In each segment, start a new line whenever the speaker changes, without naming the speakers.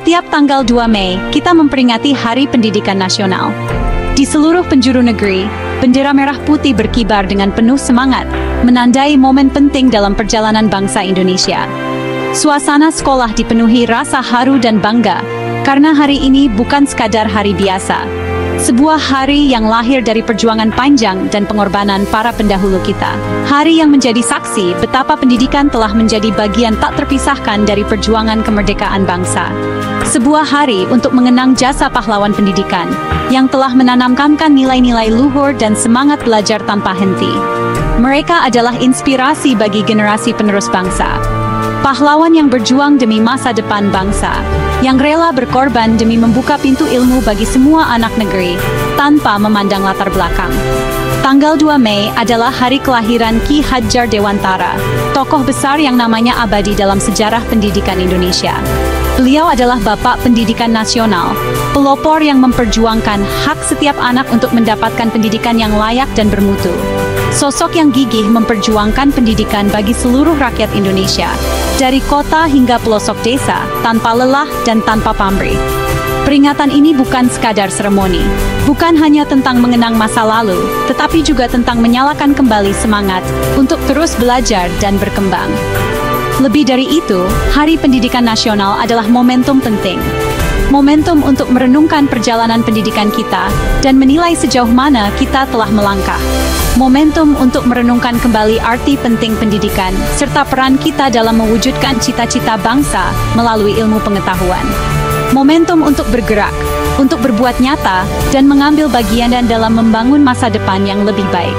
Setiap tanggal 2 Mei, kita memperingati Hari Pendidikan Nasional. Di seluruh penjuru negeri, bendera merah putih berkibar dengan penuh semangat, menandai momen penting dalam perjalanan bangsa Indonesia. Suasana sekolah dipenuhi rasa haru dan bangga, karena hari ini bukan sekadar hari biasa. Sebuah hari yang lahir dari perjuangan panjang dan pengorbanan para pendahulu kita. Hari yang menjadi saksi betapa pendidikan telah menjadi bagian tak terpisahkan dari perjuangan kemerdekaan bangsa. Sebuah hari untuk mengenang jasa pahlawan pendidikan, yang telah menanamkan nilai-nilai luhur dan semangat belajar tanpa henti. Mereka adalah inspirasi bagi generasi penerus bangsa. Pahlawan yang berjuang demi masa depan bangsa, yang rela berkorban demi membuka pintu ilmu bagi semua anak negeri, tanpa memandang latar belakang. Tanggal 2 Mei adalah hari kelahiran Ki Hadjar Dewantara, tokoh besar yang namanya abadi dalam sejarah pendidikan Indonesia. Beliau adalah Bapak Pendidikan Nasional, pelopor yang memperjuangkan hak setiap anak untuk mendapatkan pendidikan yang layak dan bermutu. Sosok yang gigih memperjuangkan pendidikan bagi seluruh rakyat Indonesia, dari kota hingga pelosok desa, tanpa lelah dan tanpa pamrih. Peringatan ini bukan sekadar seremoni, bukan hanya tentang mengenang masa lalu, tetapi juga tentang menyalakan kembali semangat untuk terus belajar dan berkembang. Lebih dari itu, Hari Pendidikan Nasional adalah momentum penting. Momentum untuk merenungkan perjalanan pendidikan kita dan menilai sejauh mana kita telah melangkah. Momentum untuk merenungkan kembali arti penting pendidikan serta peran kita dalam mewujudkan cita-cita bangsa melalui ilmu pengetahuan. Momentum untuk bergerak, untuk berbuat nyata, dan mengambil bagian dalam membangun masa depan yang lebih baik.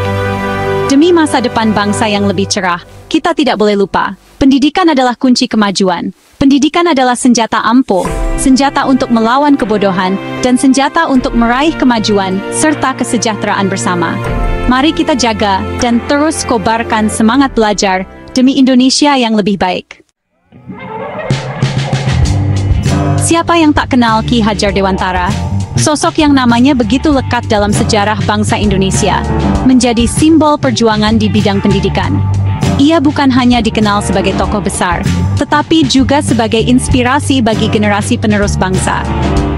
Demi masa depan bangsa yang lebih cerah, kita tidak boleh lupa, pendidikan adalah kunci kemajuan. Pendidikan adalah senjata ampuh, senjata untuk melawan kebodohan, dan senjata untuk meraih kemajuan serta kesejahteraan bersama. Mari kita jaga dan terus kobarkan semangat belajar demi Indonesia yang lebih baik. Siapa yang tak kenal Ki Hadjar Dewantara? Sosok yang namanya begitu lekat dalam sejarah bangsa Indonesia, menjadi simbol perjuangan di bidang pendidikan. Ia bukan hanya dikenal sebagai tokoh besar, tetapi juga sebagai inspirasi bagi generasi penerus bangsa.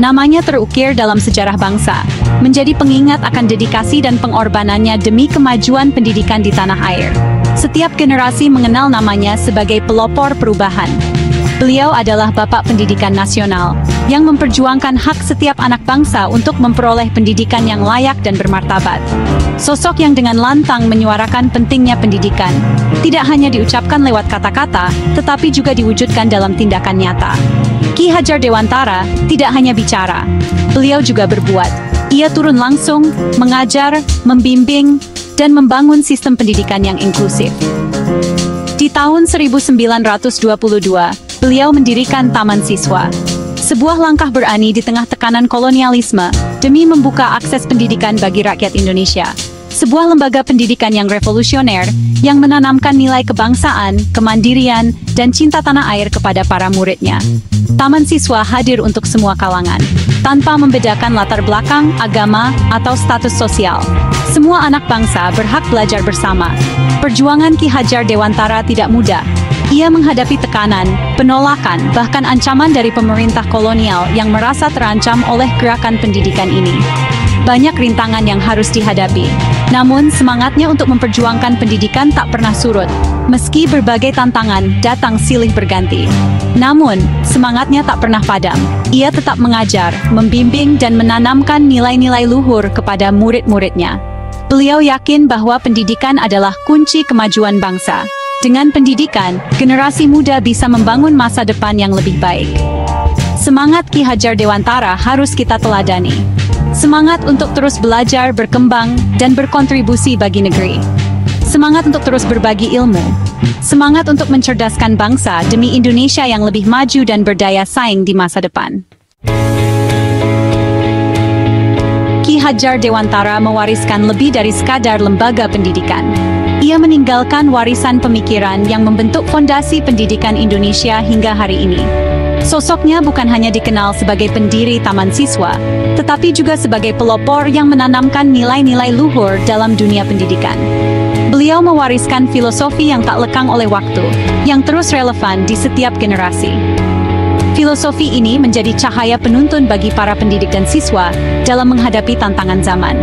Namanya terukir dalam sejarah bangsa, menjadi pengingat akan dedikasi dan pengorbanannya demi kemajuan pendidikan di tanah air. Setiap generasi mengenal namanya sebagai pelopor perubahan. Beliau adalah Bapak Pendidikan Nasional, yang memperjuangkan hak setiap anak bangsa untuk memperoleh pendidikan yang layak dan bermartabat. Sosok yang dengan lantang menyuarakan pentingnya pendidikan, tidak hanya diucapkan lewat kata-kata, tetapi juga diwujudkan dalam tindakan nyata. Ki Hadjar Dewantara tidak hanya bicara, beliau juga berbuat. Ia turun langsung, mengajar, membimbing, dan membangun sistem pendidikan yang inklusif. Di tahun 1922, beliau mendirikan Taman Siswa. Sebuah langkah berani di tengah tekanan kolonialisme demi membuka akses pendidikan bagi rakyat Indonesia. Sebuah lembaga pendidikan yang revolusioner yang menanamkan nilai kebangsaan, kemandirian, dan cinta tanah air kepada para muridnya. Taman Siswa hadir untuk semua kalangan, tanpa membedakan latar belakang, agama, atau status sosial. Semua anak bangsa berhak belajar bersama. Perjuangan Ki Hadjar Dewantara tidak mudah. Ia menghadapi tekanan, penolakan, bahkan ancaman dari pemerintah kolonial yang merasa terancam oleh gerakan pendidikan ini. Banyak rintangan yang harus dihadapi. Namun, semangatnya untuk memperjuangkan pendidikan tak pernah surut, meski berbagai tantangan datang silih berganti. Namun, semangatnya tak pernah padam. Ia tetap mengajar, membimbing, dan menanamkan nilai-nilai luhur kepada murid-muridnya. Beliau yakin bahwa pendidikan adalah kunci kemajuan bangsa. Dengan pendidikan, generasi muda bisa membangun masa depan yang lebih baik. Semangat Ki Hadjar Dewantara harus kita teladani. Semangat untuk terus belajar, berkembang, dan berkontribusi bagi negeri. Semangat untuk terus berbagi ilmu. Semangat untuk mencerdaskan bangsa demi Indonesia yang lebih maju dan berdaya saing di masa depan. Ki Hadjar Dewantara mewariskan lebih dari sekadar lembaga pendidikan. Ia meninggalkan warisan pemikiran yang membentuk fondasi pendidikan Indonesia hingga hari ini. Sosoknya bukan hanya dikenal sebagai pendiri Taman Siswa, tetapi juga sebagai pelopor yang menanamkan nilai-nilai luhur dalam dunia pendidikan. Beliau mewariskan filosofi yang tak lekang oleh waktu, yang terus relevan di setiap generasi. Filosofi ini menjadi cahaya penuntun bagi para pendidik dan siswa dalam menghadapi tantangan zaman.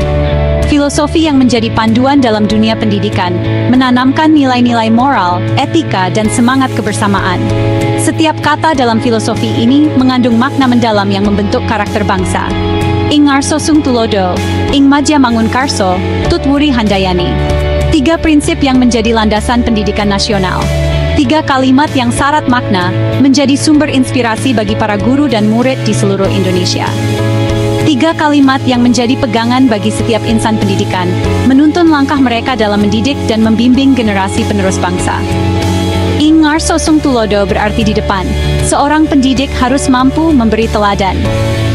Filosofi yang menjadi panduan dalam dunia pendidikan, menanamkan nilai-nilai moral, etika, dan semangat kebersamaan. Setiap kata dalam filosofi ini mengandung makna mendalam yang membentuk karakter bangsa. Ing ngarso sung tulodo, ing madya mangun karso, tut wuri handayani. 3 prinsip yang menjadi landasan pendidikan nasional. 3 kalimat yang syarat makna, menjadi sumber inspirasi bagi para guru dan murid di seluruh Indonesia. 3 kalimat yang menjadi pegangan bagi setiap insan pendidikan, menuntun langkah mereka dalam mendidik dan membimbing generasi penerus bangsa. Ing ngarso sung tulodo berarti di depan. Seorang pendidik harus mampu memberi teladan.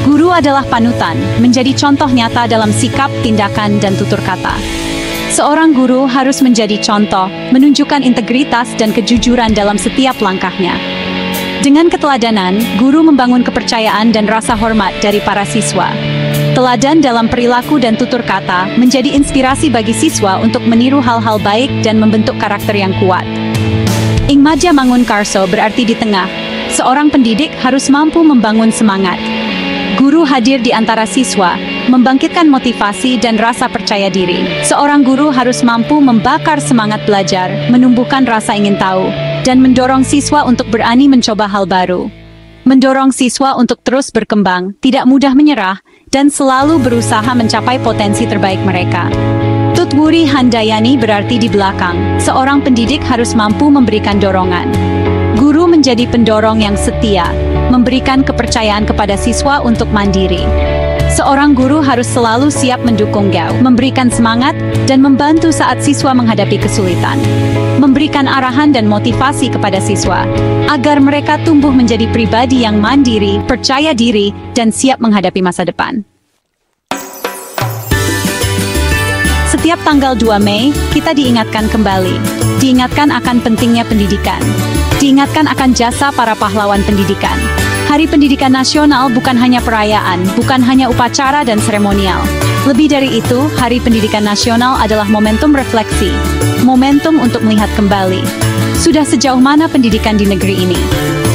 Guru adalah panutan, menjadi contoh nyata dalam sikap, tindakan, dan tutur kata. Seorang guru harus menjadi contoh, menunjukkan integritas dan kejujuran dalam setiap langkahnya. Dengan keteladanan, guru membangun kepercayaan dan rasa hormat dari para siswa. Teladan dalam perilaku dan tutur kata menjadi inspirasi bagi siswa untuk meniru hal-hal baik dan membentuk karakter yang kuat. Ing madya mangun karso berarti di tengah. Seorang pendidik harus mampu membangun semangat. Guru hadir di antara siswa, membangkitkan motivasi dan rasa percaya diri. Seorang guru harus mampu membakar semangat belajar, menumbuhkan rasa ingin tahu, dan mendorong siswa untuk berani mencoba hal baru. Mendorong siswa untuk terus berkembang, tidak mudah menyerah, dan selalu berusaha mencapai potensi terbaik mereka. Tut wuri handayani berarti di belakang. Seorang pendidik harus mampu memberikan dorongan. Guru menjadi pendorong yang setia, memberikan kepercayaan kepada siswa untuk mandiri. Seorang guru harus selalu siap mendukung guru, memberikan semangat, dan membantu saat siswa menghadapi kesulitan. Memberikan arahan dan motivasi kepada siswa, agar mereka tumbuh menjadi pribadi yang mandiri, percaya diri, dan siap menghadapi masa depan. Setiap tanggal 2 Mei, kita diingatkan kembali. Diingatkan akan pentingnya pendidikan. Diingatkan akan jasa para pahlawan pendidikan. Hari Pendidikan Nasional bukan hanya perayaan, bukan hanya upacara dan seremonial. Lebih dari itu, Hari Pendidikan Nasional adalah momentum refleksi, momentum untuk melihat kembali. Sudah sejauh mana pendidikan di negeri ini?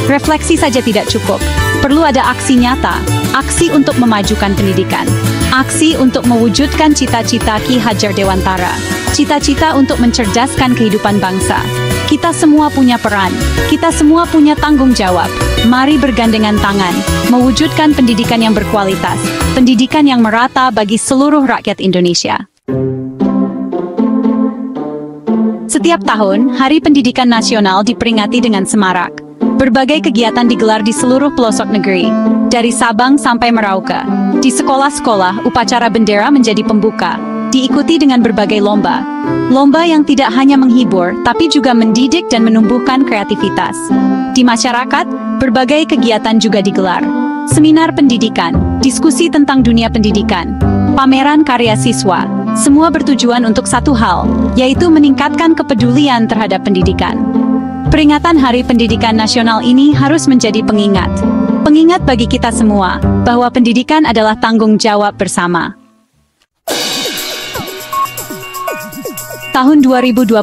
Refleksi saja tidak cukup. Perlu ada aksi nyata, aksi untuk memajukan pendidikan, aksi untuk mewujudkan cita-cita Ki Hajar Dewantara, cita-cita untuk mencerdaskan kehidupan bangsa. Kita semua punya peran, kita semua punya tanggung jawab. Mari bergandengan tangan, mewujudkan pendidikan yang berkualitas, pendidikan yang merata bagi seluruh rakyat Indonesia. Setiap tahun, Hari Pendidikan Nasional diperingati dengan semarak. Berbagai kegiatan digelar di seluruh pelosok negeri, dari Sabang sampai Merauke. Di sekolah-sekolah, upacara bendera menjadi pembuka, diikuti dengan berbagai lomba. Lomba yang tidak hanya menghibur, tapi juga mendidik dan menumbuhkan kreativitas. Di masyarakat, berbagai kegiatan juga digelar. Seminar pendidikan, diskusi tentang dunia pendidikan, pameran karya siswa, semua bertujuan untuk satu hal, yaitu meningkatkan kepedulian terhadap pendidikan. Peringatan Hari Pendidikan Nasional ini harus menjadi pengingat. Pengingat bagi kita semua, bahwa pendidikan adalah tanggung jawab bersama. Tahun 2025,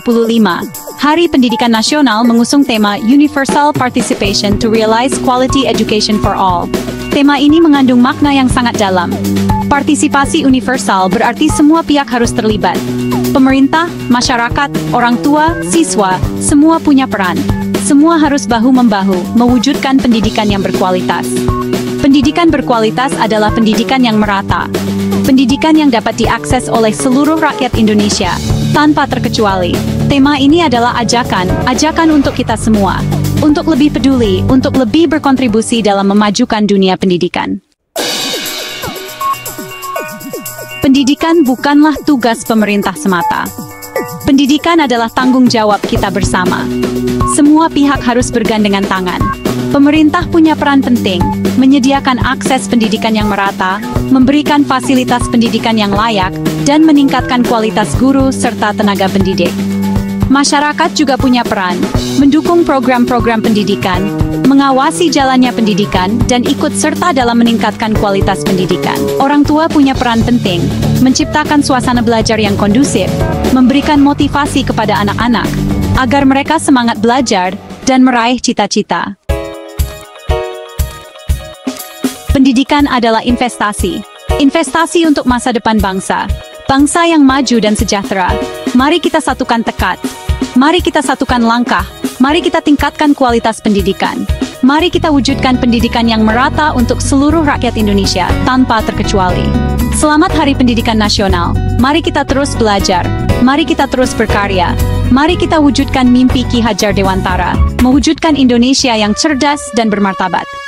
Hari Pendidikan Nasional mengusung tema Universal Participation to Realize Quality Education for All. Tema ini mengandung makna yang sangat dalam. Partisipasi universal berarti semua pihak harus terlibat. Pemerintah, masyarakat, orang tua, siswa, semua punya peran. Semua harus bahu-membahu, mewujudkan pendidikan yang berkualitas. Pendidikan berkualitas adalah pendidikan yang merata. Pendidikan yang dapat diakses oleh seluruh rakyat Indonesia, tanpa terkecuali. Tema ini adalah ajakan untuk kita semua. Untuk lebih peduli, untuk lebih berkontribusi dalam memajukan dunia pendidikan. Pendidikan bukanlah tugas pemerintah semata. Pendidikan adalah tanggung jawab kita bersama. Semua pihak harus bergandengan tangan. Pemerintah punya peran penting, menyediakan akses pendidikan yang merata, memberikan fasilitas pendidikan yang layak, dan meningkatkan kualitas guru serta tenaga pendidik. Masyarakat juga punya peran, mendukung program-program pendidikan, mengawasi jalannya pendidikan, dan ikut serta dalam meningkatkan kualitas pendidikan. Orang tua punya peran penting, menciptakan suasana belajar yang kondusif, memberikan motivasi kepada anak-anak, agar mereka semangat belajar dan meraih cita-cita. Pendidikan adalah investasi. Investasi untuk masa depan bangsa. Bangsa yang maju dan sejahtera. Mari kita satukan tekad. Mari kita satukan langkah. Mari kita tingkatkan kualitas pendidikan. Mari kita wujudkan pendidikan yang merata untuk seluruh rakyat Indonesia tanpa terkecuali. Selamat Hari Pendidikan Nasional. Mari kita terus belajar. Mari kita terus berkarya. Mari kita wujudkan mimpi Ki Hajar Dewantara, mewujudkan Indonesia yang cerdas dan bermartabat.